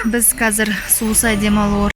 Biz қазір Суусай демалу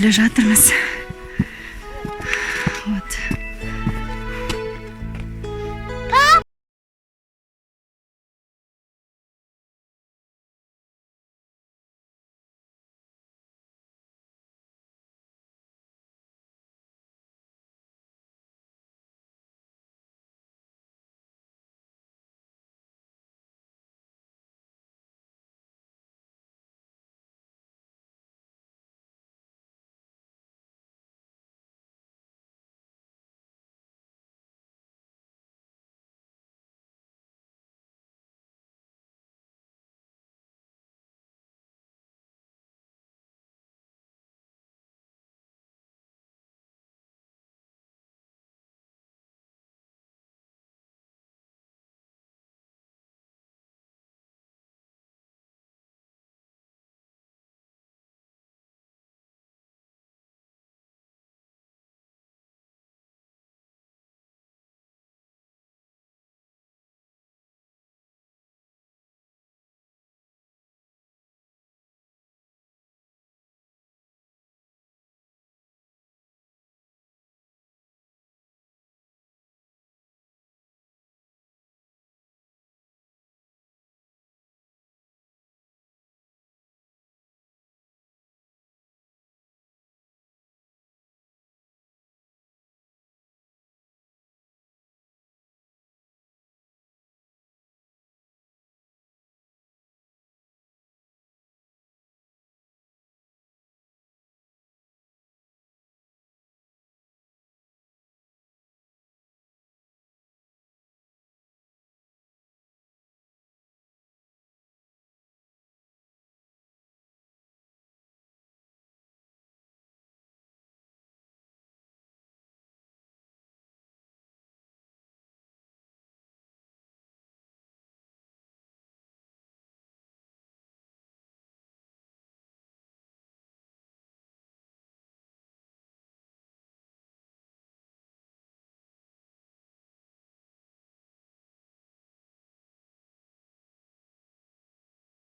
келе жатырмыз. Вот.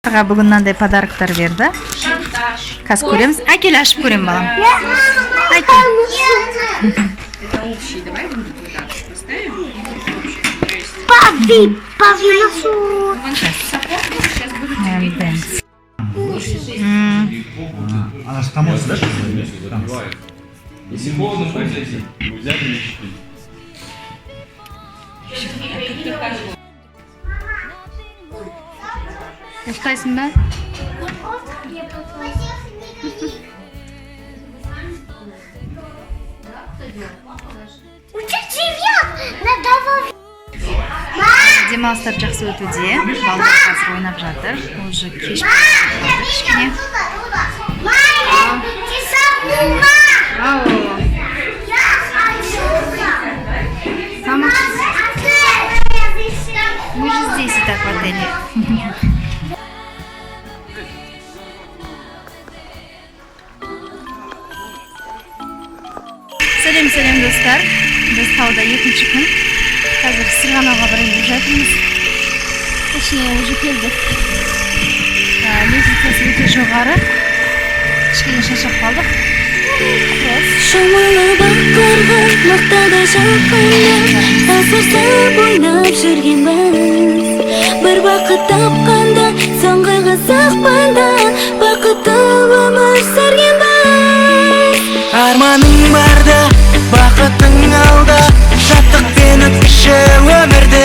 Бүгін мынандай подароктар берді. Қазір көреміз. Әкел, ашып көрем балам. Она же там, да? Если холодно, пойдете, взять и Ұйықтайсың ба? Учить живет! Надо... Мам! демалыстар жақсы өтуде. Балалар қазір ойнап жатыр. Уже кеш қалды кішкене. Мама, мы же здесь и так в отеле. Сәлем достар. Біз тауда екінші күн. Қазір сырғанауға барайын деп жатырмыз. Точнее, уже келдік. Лестницасы өте жоғары. Кішкене шаршап қалдық. Шомылы бақтарға мақтада жаққанда Асырса ойнап жүргенбіз Бір бақыт тапқанда соңғыға сақпанда Бақытты өмір сүргенбіз Арманың барда, бақытың алда Шаттықпен өткізші өмірді